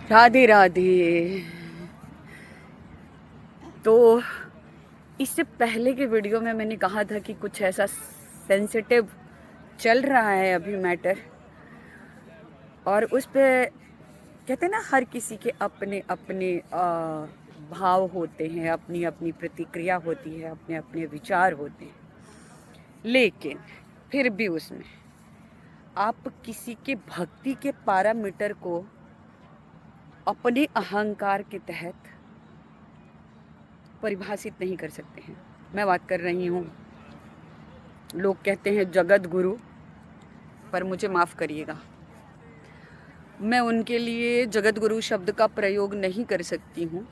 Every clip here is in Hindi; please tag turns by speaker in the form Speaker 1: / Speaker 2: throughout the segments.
Speaker 1: राधे राधे। तो इससे पहले के वीडियो में मैंने कहा था कि कुछ ऐसा सेंसिटिव चल रहा है अभी मैटर, और उस पे कहते हैं ना, हर किसी के अपने अपने भाव होते हैं, अपनी अपनी प्रतिक्रिया होती है, अपने अपने विचार होते हैं। लेकिन फिर भी उसमें आप किसी के भक्ति के पैरामीटर को अपने अहंकार के तहत परिभाषित नहीं कर सकते हैं। मैं बात कर रही हूँ, लोग कहते हैं जगत गुरु, पर मुझे माफ़ करिएगा, मैं उनके लिए जगत गुरु शब्द का प्रयोग नहीं कर सकती हूँ,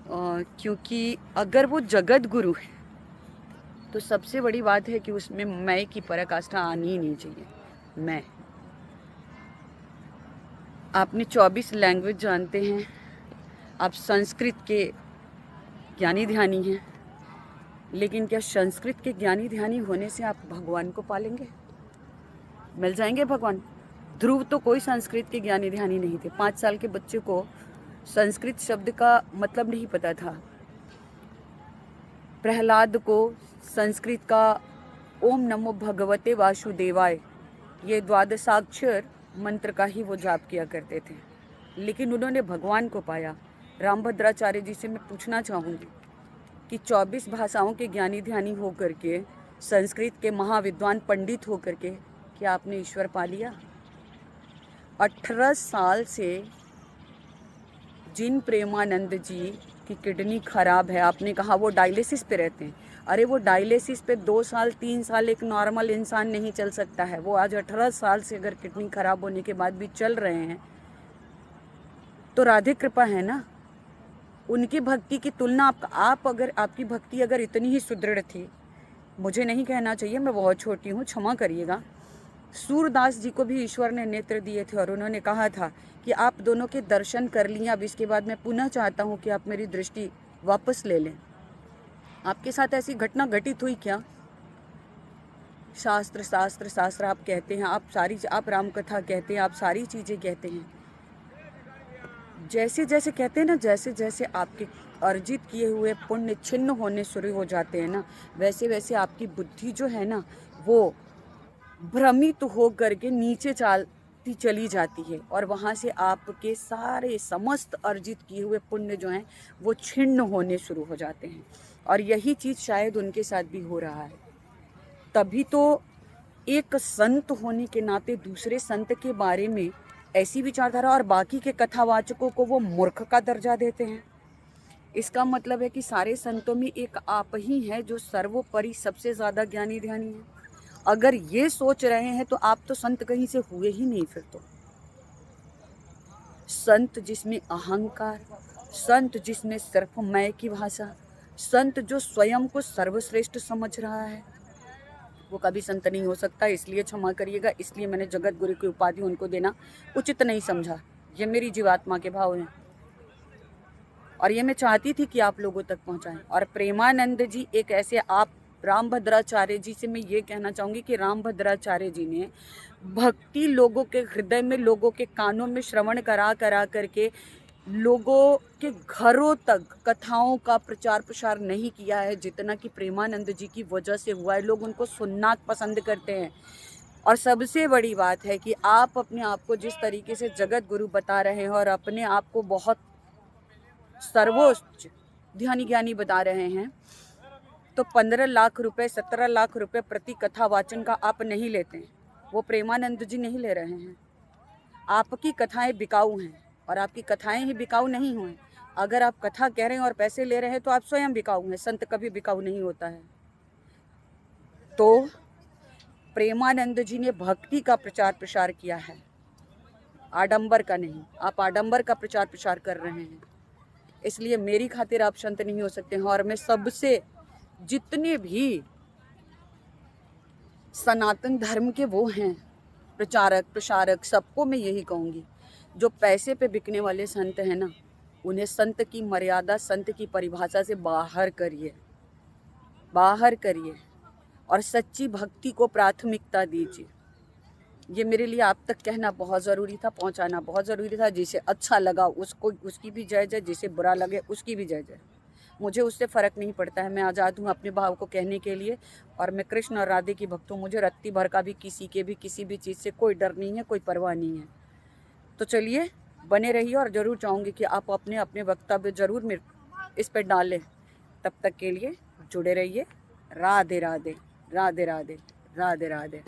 Speaker 1: क्योंकि अगर वो जगत गुरु है तो सबसे बड़ी बात है कि उसमें मैं की पराकाष्ठा आनी ही नहीं चाहिए। मैं, आपने 24 लैंग्वेज जानते हैं, आप संस्कृत के ज्ञानी ध्यानी हैं, लेकिन क्या संस्कृत के ज्ञानी ध्यानी होने से आप भगवान को पालेंगे? मिल जाएंगे भगवान? ध्रुव तो कोई संस्कृत के ज्ञानी ध्यानी नहीं थे। 5 साल के बच्चे को संस्कृत शब्द का मतलब नहीं पता था। प्रहलाद को संस्कृत का ओम नमो भगवते वासुदेवाय, ये द्वादशाक्षर मंत्र का ही वो जाप किया करते थे, लेकिन उन्होंने भगवान को पाया। रामभद्राचार्य जी से मैं पूछना चाहूँगी कि 24 भाषाओं के ज्ञानी ध्यानी होकर के, संस्कृत के महाविद्वान पंडित होकर के, क्या आपने ईश्वर पा लिया? 18 साल से जिन प्रेमानंद जी की किडनी खराब है, आपने कहा वो डायलिसिस पे रहते हैं। अरे वो डायलिसिस पे 2 साल 3 साल एक नॉर्मल इंसान नहीं चल सकता है। वो आज 18 साल से अगर किडनी खराब होने के बाद भी चल रहे हैं तो राधे कृपा है ना। उनकी भक्ति की तुलना आप अगर आपकी भक्ति अगर इतनी ही सुदृढ़ थी, मुझे नहीं कहना चाहिए, मैं बहुत छोटी हूँ, क्षमा करिएगा, सूरदास जी को भी ईश्वर ने नेत्र दिए थे और उन्होंने कहा था कि आप दोनों के दर्शन कर लिए, अब इसके बाद मैं पुनः चाहता हूँ कि आप मेरी दृष्टि वापस ले लें। आपके साथ ऐसी घटना घटित हुई क्या? शास्त्र शास्त्र शास्त्र आप कहते हैं, आप राम कथा कहते हैं, आप सारी चीज़ें कहते हैं, जैसे जैसे कहते हैं ना, जैसे जैसे आपके अर्जित किए हुए पुण्य छिन्न होने शुरू हो जाते हैं ना, वैसे वैसे आपकी बुद्धि जो है ना, वो भ्रमित हो करके नीचे चलती चली जाती है, और वहाँ से आपके सारे समस्त अर्जित किए हुए पुण्य जो हैं वो छिन्न होने शुरू हो जाते हैं। और यही चीज़ शायद उनके साथ भी हो रहा है। तभी तो एक संत होने के नाते दूसरे संत के बारे में ऐसी विचारधारा और बाकी के कथावाचकों को वो मूर्ख का दर्जा देते हैं। इसका मतलब है कि सारे संतों में एक आप ही हैं जो सर्वोपरि सबसे ज़्यादा ज्ञानी ध्यानी है। अगर ये सोच रहे हैं तो आप तो संत कहीं से हुए ही नहीं। फिर तो संत जिसमें अहंकार, संत जिसमें सिर्फ मैं की भाषा, संत जो स्वयं को सर्वश्रेष्ठ समझ रहा है, वो कभी संत नहीं हो सकता। इसलिए क्षमा करिएगा, इसलिए मैंने जगत गुरु की उपाधि उनको देना उचित नहीं समझा। ये मेरी जीवात्मा के भाव हैं और ये मैं चाहती थी कि आप लोगों तक पहुंचाएं। और प्रेमानंद जी एक ऐसे, आप रामभद्राचार्य जी से मैं ये कहना चाहूँगी कि रामभद्राचार्य जी ने भक्ति लोगों के हृदय में, लोगों के कानों में श्रवण करा करा करके लोगों के घरों तक कथाओं का प्रचार प्रसार नहीं किया है जितना कि प्रेमानंद जी की वजह से हुआ है। लोग उनको सुनना पसंद करते हैं। और सबसे बड़ी बात है कि आप अपने आप को जिस तरीके से जगत गुरु बता रहे हैं और अपने आप को बहुत सर्वोच्च ध्यानी ज्ञानी बता रहे हैं, तो 15 लाख रुपए 17 लाख रुपए प्रति कथा वाचन का आप नहीं लेते हैं, वो प्रेमानंद जी नहीं ले रहे हैं। आपकी कथाएं बिकाऊ हैं और आपकी कथाएं ही बिकाऊ नहीं हुई। अगर आप कथा कह रहे हैं और पैसे ले रहे हैं तो आप स्वयं बिकाऊ हैं। संत कभी बिकाऊ नहीं होता है। तो प्रेमानंद जी ने भक्ति का प्रचार प्रसार किया है, आडंबर का नहीं। आप आडंबर का प्रचार प्रसार कर रहे हैं, इसलिए मेरी खातिर आप संत नहीं हो सकते हैं। और मैं सबसे, जितने भी सनातन धर्म के वो हैं प्रचारक प्रसारक, सबको मैं यही कहूँगी, जो पैसे पे बिकने वाले संत हैं ना, उन्हें संत की मर्यादा, संत की परिभाषा से बाहर करिए, बाहर करिए और सच्ची भक्ति को प्राथमिकता दीजिए। ये मेरे लिए आप तक कहना बहुत ज़रूरी था, पहुंचाना बहुत ज़रूरी था। जिसे अच्छा लगा उसको, उसकी भी जय जय, जिसे बुरा लगे उसकी भी जय जय। मुझे उससे फ़र्क नहीं पड़ता है, मैं आज़ाद हूँ अपने भाव को कहने के लिए। और मैं कृष्ण और राधे की भक्त हूँ, मुझे रत्ती भर का भी किसी के भी किसी भी चीज़ से कोई डर नहीं है, कोई परवाह नहीं है। तो चलिए बने रहिए, और ज़रूर चाहूँगी कि आप अपने अपने वक्तव्य ज़रूर मेरे इस पर डालें। तब तक के लिए जुड़े रहिए। राधे राधे, राधे राधे, राधे राधे।